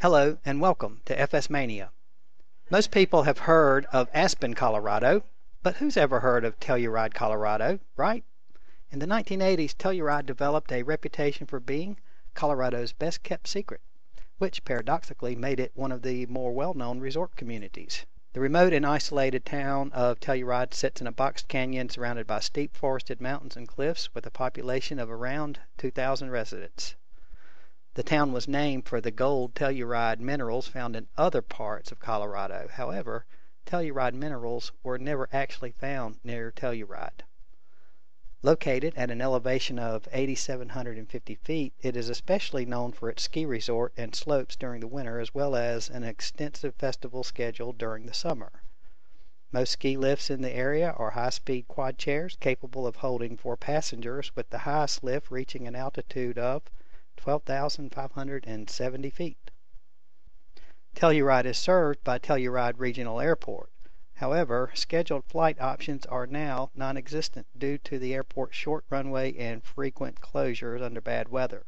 Hello and welcome to FS Mania. Most people have heard of Aspen, Colorado, but who's ever heard of Telluride, Colorado, right? In the 1980s, Telluride developed a reputation for being Colorado's best kept secret, which paradoxically made it one of the more well-known resort communities. The remote and isolated town of Telluride sits in a boxed canyon surrounded by steep forested mountains and cliffs with a population of around 2,000 residents. The town was named for the gold telluride minerals found in other parts of Colorado. However, telluride minerals were never actually found near Telluride. Located at an elevation of 8,750 feet, it is especially known for its ski resort and slopes during the winter, as well as an extensive festival schedule during the summer. Most ski lifts in the area are high-speed quad chairs capable of holding 4 passengers, with the highest lift reaching an altitude of 12,570 feet. Telluride is served by Telluride Regional Airport. However, scheduled flight options are now non-existent due to the airport's short runway and frequent closures under bad weather.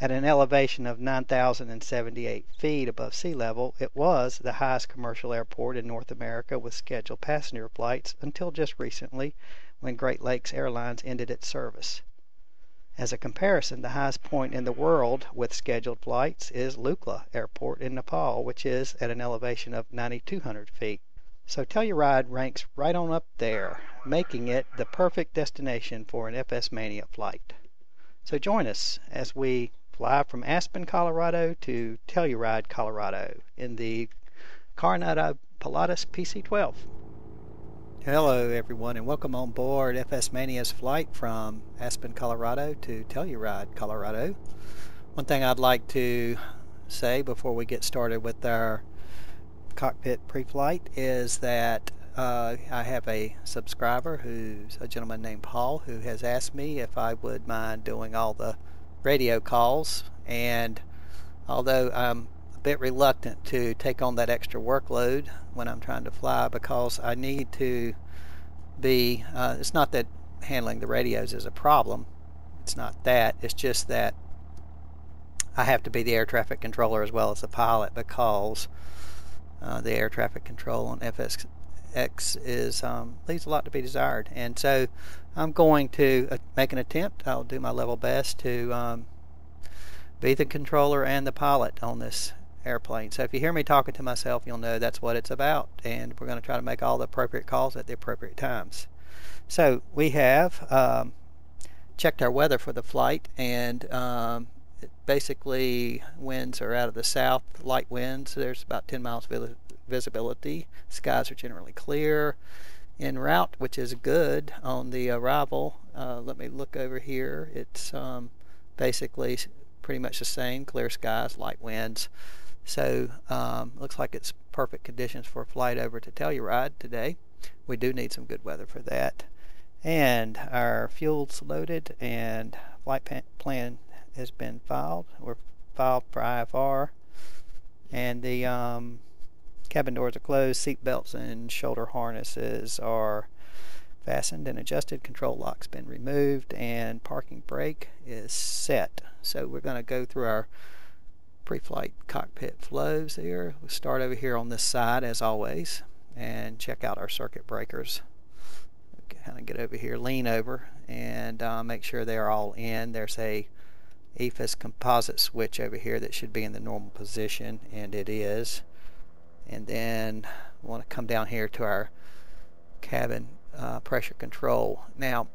At an elevation of 9,078 feet above sea level, it was the highest commercial airport in North America with scheduled passenger flights until just recently when Great Lakes Airlines ended its service. As a comparison, the highest point in the world with scheduled flights is Lukla Airport in Nepal, which is at an elevation of 9,200 feet. So Telluride ranks right on up there, making it the perfect destination for an FS Mania flight. So join us as we fly from Aspen, Colorado to Telluride, Colorado in the Carenado Pilatus PC-12. Hello everyone and welcome on board FS Mania's flight from Aspen, Colorado to Telluride, Colorado. One thing I'd like to say before we get started with our cockpit pre-flight is that I have a subscriber who's a gentleman named Paul who has asked me if I would mind doing all the radio calls, and although I'm a bit reluctant to take on that extra workload when I'm trying to fly, because I need to be it's not that handling the radios is a problem, it's not that, it's just that I have to be the air traffic controller as well as the pilot, because the air traffic control on FSX leaves a lot to be desired. And so I'm going to make an attempt. I'll do my level best to be the controller and the pilot on this airplane. So if you hear me talking to myself, you'll know that's what it's about, and we're going to try to make all the appropriate calls at the appropriate times. So we have checked our weather for the flight, and basically winds are out of the south, light winds. There's about 10 miles visibility. Skies are generally clear en route, which is good. On the arrival, let me look over here. It's basically pretty much the same, clear skies, light winds. So looks like it's perfect conditions for a flight over to Telluride today. We do need some good weather for that. And our fuel's loaded and flight plan has been filed. We're filed for IFR, and the cabin doors are closed, seat belts and shoulder harnesses are fastened and adjusted, control lock's been removed, and parking brake is set. So we're going to go through our pre-flight cockpit flows here. We'll start over here on this side as always and check out our circuit breakers. Kind of get over here, lean over, and make sure they're all in. There's a EFIS composite switch over here that should be in the normal position, and it is. And then we want to come down here to our cabin pressure control. Now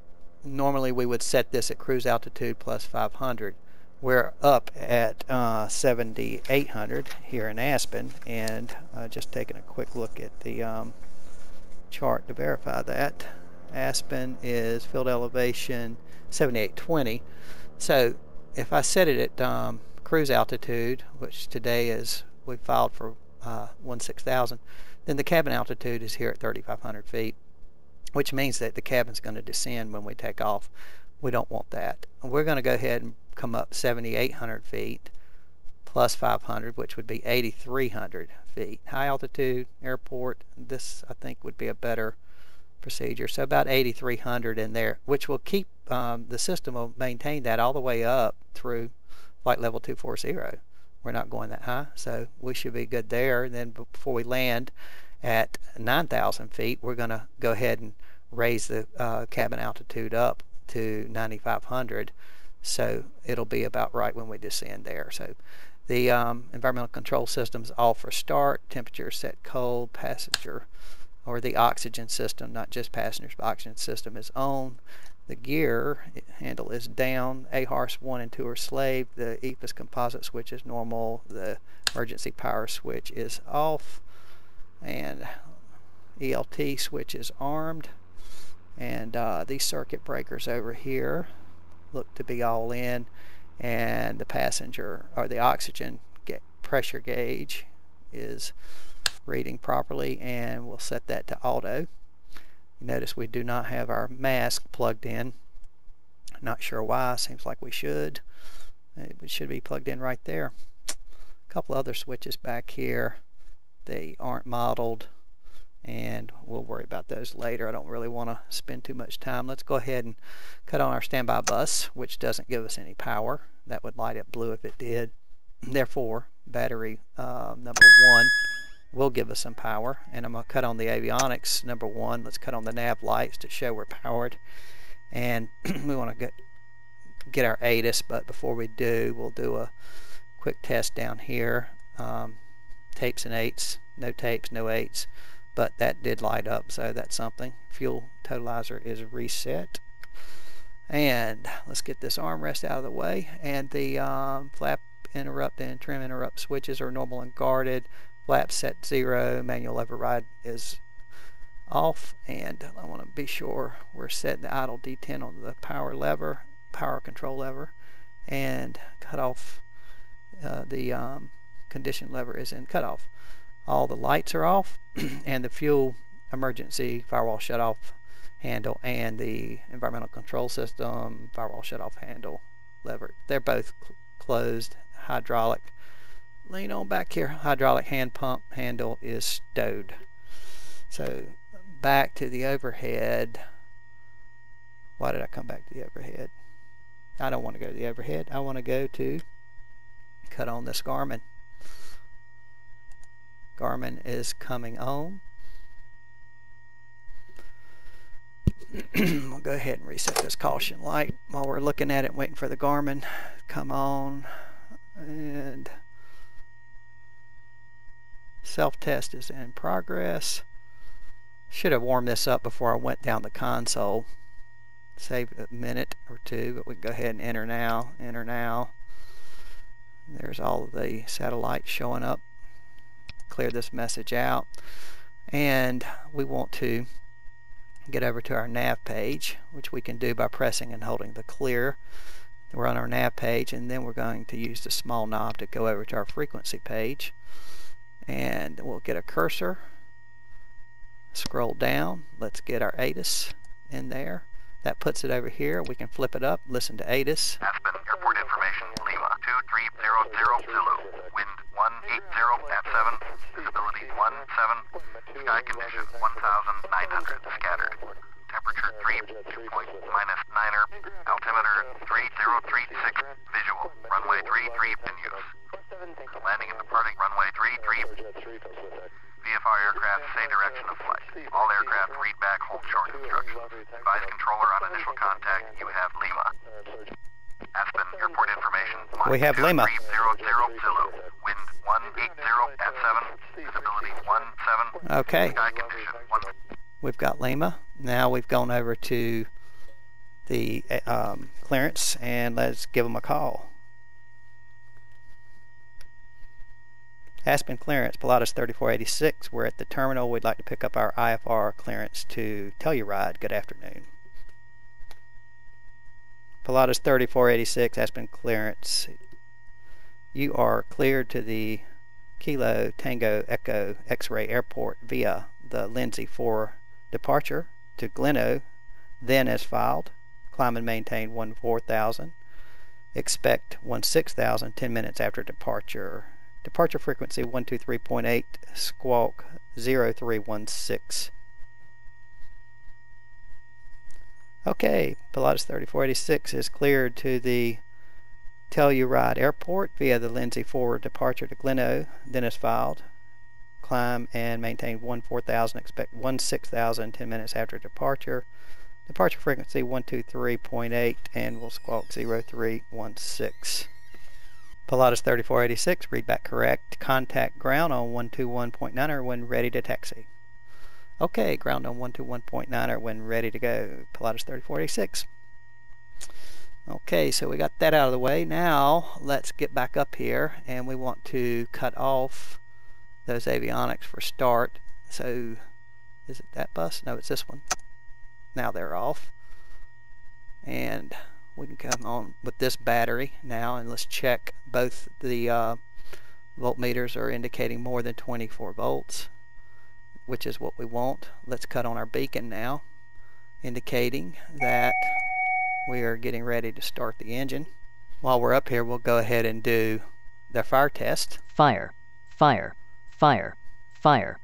normally we would set this at cruise altitude plus 500. We're up at 7,800 here in Aspen, and just taking a quick look at the chart to verify that. Aspen is field elevation 7,820. So if I set it at cruise altitude, which today is, we filed for 16,000, then the cabin altitude is here at 3,500 feet, which means that the cabin's going to descend when we take off. We don't want that. We're going to go ahead and come up 7,800 feet plus 500, which would be 8,300 feet. High altitude airport, this I think would be a better procedure. So about 8,300 in there, which will keep the system will maintain that all the way up through flight level 240. We're not going that high, so we should be good there. And then before we land at 9,000 feet, we're going to go ahead and raise the cabin altitude up to 9,500, so it'll be about right when we descend there. So the environmental control system's all for start. Temperature set cold. Passenger, or the oxygen system, not just passengers, but oxygen system is on. The gear handle is down. AHRS 1 and 2 are slave. The EPIS composite switch is normal. The emergency power switch is off. And ELT switch is armed. And these circuit breakers over here look to be all in. And the passenger, or the oxygen pressure gauge, is reading properly, and we'll set that to auto. Notice we do not have our mask plugged in. Not sure why. Seems like we should. It should be plugged in right there. A couple other switches back here. They aren't modeled, and we'll worry about those later. I don't really want to spend too much time. Let's go ahead and cut on our standby bus, which doesn't give us any power. That would light up blue if it did. Therefore, battery number 1 will give us some power. And I'm going to cut on the avionics number 1. Let's cut on the nav lights to show we're powered. And we want to get our ATIS, but before we do, we'll do a quick test down here. Tapes and 8s, no tapes, no 8s, but that did light up, so that's something. Fuel totalizer is reset. And let's get this armrest out of the way. And the flap interrupt and trim interrupt switches are normal and guarded. Flap set 0, manual override is off, and I want to be sure we're setting the idle D10 on the power lever, power control lever, and cut off the condition lever is in cutoff. All the lights are off, and the fuel emergency firewall shutoff handle and the environmental control system firewall shutoff handle lever, they're both closed. Hydraulic, lean on back here, hydraulic hand pump handle is stowed. So back to the overhead. Why did I come back to the overhead? I don't want to go to the overhead. I want to go to cut on this Garmin. Garmin is coming on. We'll go ahead and reset this caution light while we're looking at it, waiting for the Garmin to come on. And self-test is in progress. Should have warmed this up before I went down the console. Save a minute or two, but we can go ahead and enter now. Enter now. There's all of the satellites showing up. Clear this message out. And we want to get over to our nav page, which we can do by pressing and holding the clear. We're on our nav page, and then we're going to use the small knob to go over to our frequency page. And we'll get a cursor, scroll down, let's get our ATIS in there. That puts it over here. We can flip it up, listen to ATIS. Aspen, airport information, Lima, 2300 Zulu, wind 180 at 7, visibility 17, sky condition 1900, scattered, temperature 3, dew point -9er, altimeter 3036, visual, runway 33 in use. Landing and departing runway 33. VFR aircraft say direction of flight. All aircraft read back hold short instructions. Advise controller on initial contact. You have Lima. Aspen, airport information. We have Lima. 2300 Zulu. Wind 180 at 7. Visibility 17. Okay. Sky condition 1. We've got Lima. Now we've gone over to the clearance, and let's give them a call. Aspen clearance, Pilatus 3486. We're at the terminal. We'd like to pick up our IFR clearance to Telluride. Good afternoon. Pilatus 3486, Aspen clearance. You are cleared to the Kilo Tango Echo X-Ray Airport via the Lindsay 4 departure to Gleno, then as filed. Climb and maintain 14,000. Expect 16,000 10 minutes after departure. Departure frequency 123.8, squawk 0316. Okay, Pilatus 3486 is cleared to the Telluride Airport via the Lindsay forward departure to Gleno, then is filed. Climb and maintain 14,000, expect 16,000 10 minutes after departure. Departure frequency 123.8 and will squawk 0316. Pilatus 3486, read back correct. Contact ground on 121.9 when ready to taxi. Okay, ground on 121.9 when ready to go. Pilatus 3486. Okay, so we got that out of the way. Now let's get back up here, and we want to cut off those avionics for start. So is it that bus? No, it's this one. Now they're off, and we can come on with this battery now, and let's check both the voltmeters are indicating more than 24 volts, which is what we want. Let's cut on our beacon now, indicating that we are getting ready to start the engine. While we're up here, we'll go ahead and do the fire test. Fire, fire, fire, fire.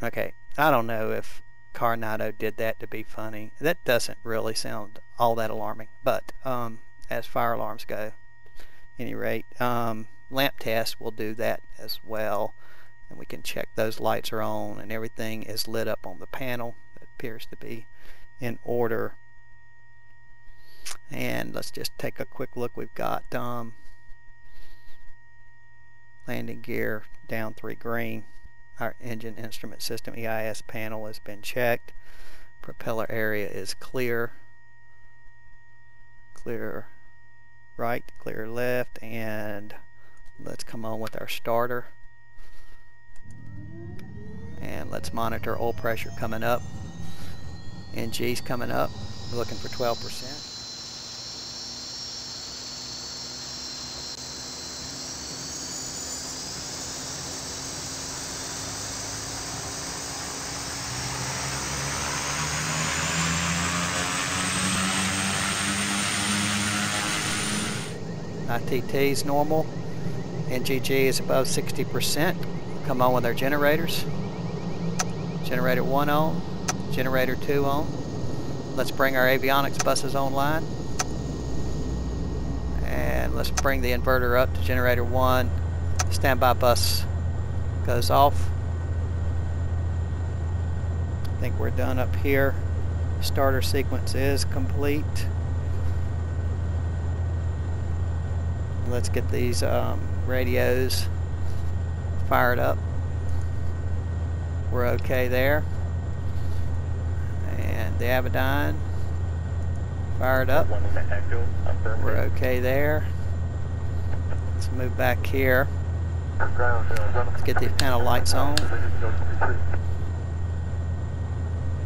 Okay, I don't know if Carenado did that to be funny. That doesn't really sound all that alarming, but as fire alarms go, any rate, lamp test will do that as well, and we can check those lights are on and everything is lit up on the panel. That appears to be in order. And let's just take a quick look. We've got landing gear down 3 green. Our engine instrument system EIS panel has been checked. Propeller area is clear. Clear right, clear left, and let's come on with our starter. And let's monitor oil pressure coming up. NG's coming up. We're looking for 12%. ITT is normal. NGG is above 60%. Come on with our generators. Generator 1 on. Generator 2 on. Let's bring our avionics buses online. And let's bring the inverter up to generator 1. Standby bus goes off. I think we're done up here. Starter sequence is complete. Let's get these radios fired up. We're okay there. And the Avionics fired up. We're okay there. Let's move back here. Let's get these panel lights on.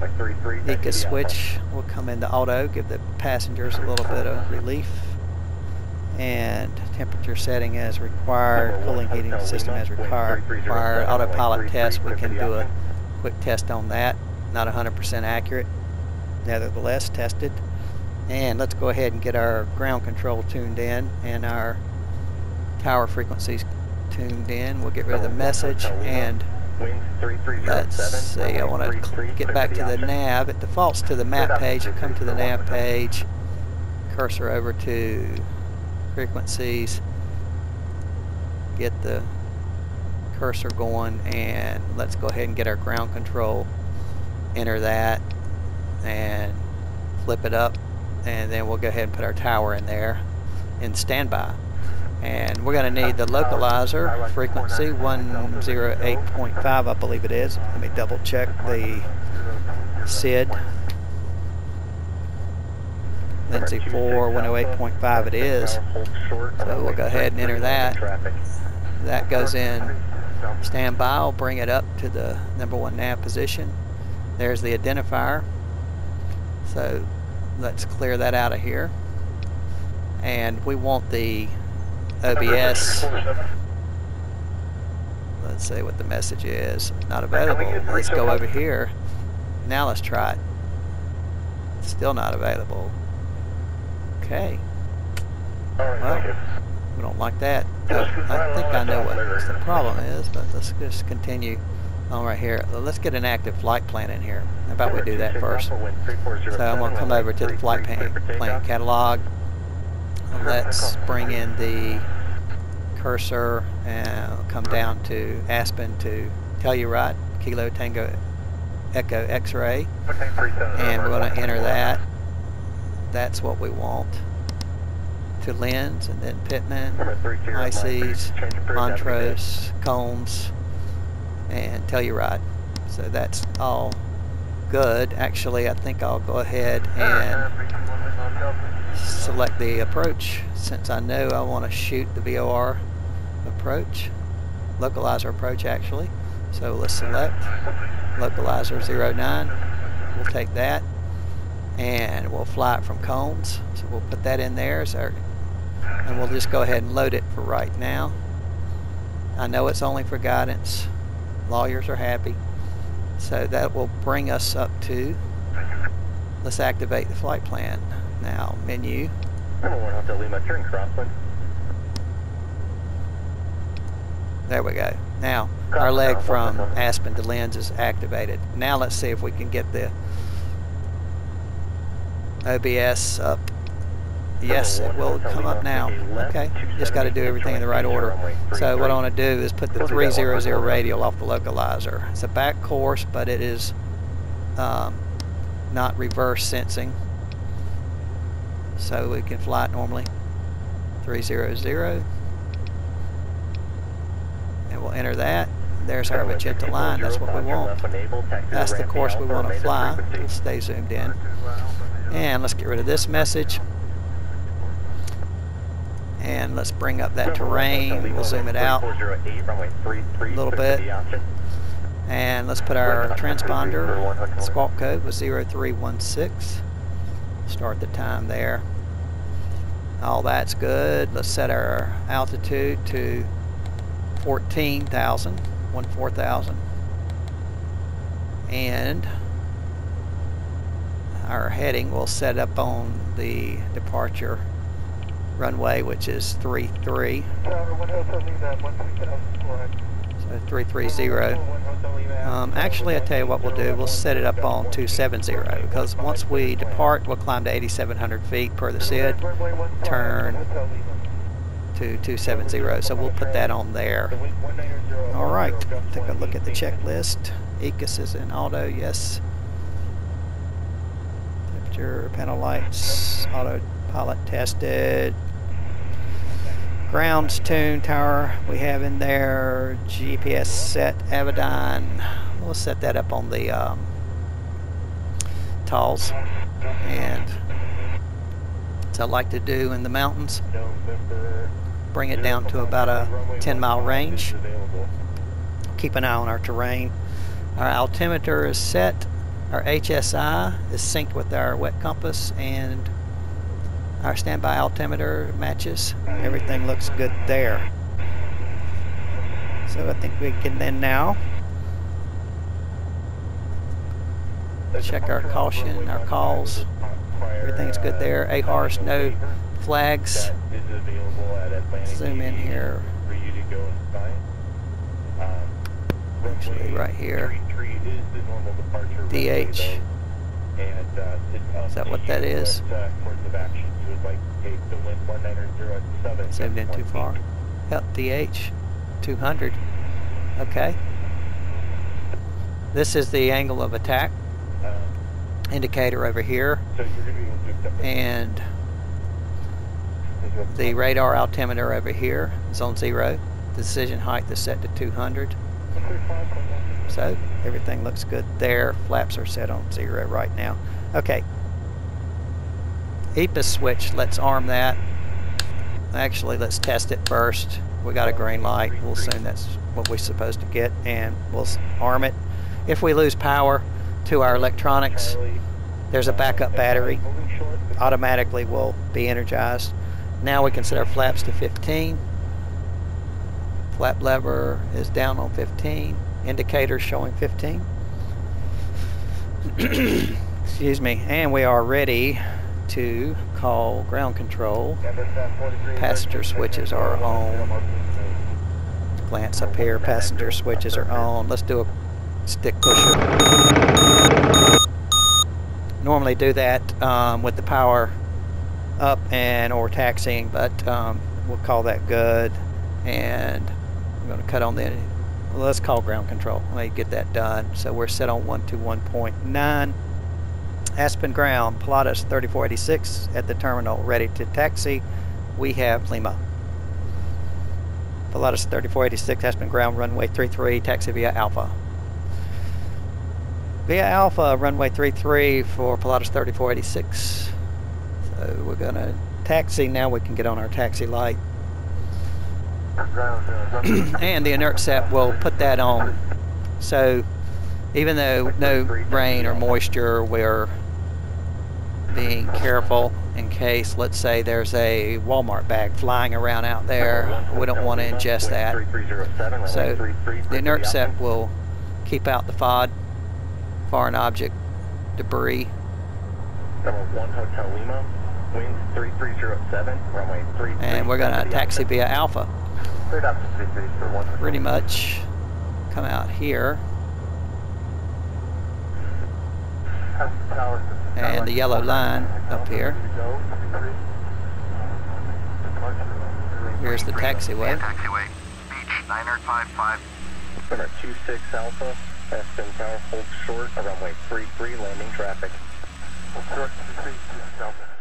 ECA switch will come into auto, give the passengers a little bit of relief. And temperature setting as required, cooling heating system as required. Autopilot test, we can do a quick test on that. Not 100% accurate, nevertheless tested. And let's go ahead and get our ground control tuned in and our tower frequencies tuned in. We'll get rid of the message, and let's see, I want to get back to the nav. It defaults to the map page. You come to the nav page, cursor over to frequencies, get the cursor going, and let's go ahead and get our ground control. Enter that and flip it up, and then we'll go ahead and put our tower in there in standby. And we're going to need the localizer frequency 108.5, I believe it is. Let me double check the SID. Lindsay 4 108.5 it is. So we'll go ahead and enter that. That goes in standby. I'll bring it up to the #1 nav position. There's the identifier. So let's clear that out of here. And we want the OBS. Let's see what the message is. Not available. Let's go over here. Now let's try it. Still not available. Okay. Well, we don't like that. I think I know what the problem is, but let's just continue on right here. Let's get an active flight plan in here. How about we do that first? So I'm going to come over to the flight plan catalog. let's bring in the cursor and come down to Aspen to Telluride, Kilo Tango Echo X-ray, and we're going to enter that. That's what we want. To Lens, and then Pittman, ICs, Montrose, Combs, and Telluride. So that's all good. Actually, I think I'll go ahead and select the approach, since I know I want to shoot the VOR approach, localizer approach actually. So let's select localizer 09. We'll take that and we'll fly it from Combs. So we'll put that in there, and we'll just go ahead and load it for right now. I know it's only for guidance. Lawyers are happy. So that will bring us up to, let's activate the flight plan. Now, menu. There we go. Now, our leg from Aspen to Lens is activated. Now let's see if we can get the OBS up. Yes, it will come up now. Okay, just got to do everything in the right order. So what I want to do is put the 300 radial off the localizer. It's a back course, but it is not reverse sensing. So we can fly it normally. 300. And we'll enter that. There's our magenta line. That's what we want. That's the course we want to fly. We'll stay zoomed in. And let's get rid of this message. And let's bring up that terrain. We'll zoom it out a little bit. And let's put our transponder squawk code with 0316. Start the time there. All that's good. Let's set our altitude to 14,000. And our heading will set up on the departure runway, which is 33. So 330. Actually, I tell you what we'll do. We'll set it up on 270, because once we depart, we'll climb to 8,700 feet per the SID. Turn to 270. So we'll put that on there. All right. Take a look at the checklist. ECAS is in auto. Yes. Temperature, panel lights, autopilot tested. Grounds tune tower we have in there. GPS set, Avionics. We'll set that up on the TALs. And as I like to do in the mountains, bring it down to about a 10-mile range. Keep an eye on our terrain. Our altimeter is set. Our HSI is synced with our wet compass, and our standby altimeter matches. Everything looks good there. So I think we can then now check our caution, our calls. Everything's good there. AHRS, no flags. Zoom in here. Actually, right here. DH. Is that what that is? Zoomed in too far. Yep, DH 200. Okay. This is the angle of attack indicator over here, and the radar altimeter over here is on 0. The decision height is set to 200. So everything looks good there. Flaps are set on 0 right now. Okay. EPIS switch, let's arm that. Actually, let's test it first. We got a green light. We'll assume that's what we're supposed to get, and we'll arm it. If we lose power to our electronics, there's a backup battery. Automatically will be energized. Now we can set our flaps to 15. Flap lever is down on 15. Indicator showing 15. Excuse me. And we are ready to call ground control. Passenger switches are on. Glance up here. Passenger switches are on. Let's do a stick pusher. Normally do that with the power up and or taxiing, but we'll call that good. And we're going to cut on the, well, let's call ground control. Let me get that done. So we're set on 121.9. Aspen ground, Pilatus 3486 at the terminal, ready to taxi. We have Lima. Pilatus 3486, Aspen ground, runway 33, taxi via Alpha. Via Alpha, runway 33 for Pilatus 3486. So we're going to taxi. Now we can get on our taxi light. And the inert set will put that on. So even though no rain or moisture, we're being careful in case, let's say, there's a Walmart bag flying around out there. We don't want to ingest that. So the inert set will keep out the FOD, foreign object debris. And we're going to taxi via Alpha. Pretty much come out here. And the yellow line up here. Here's the taxiway. Taxiway, beach 955. Number 26 Alpha, Aspen Tower, hold short, runway 33, landing traffic. Short, 23 Alpha.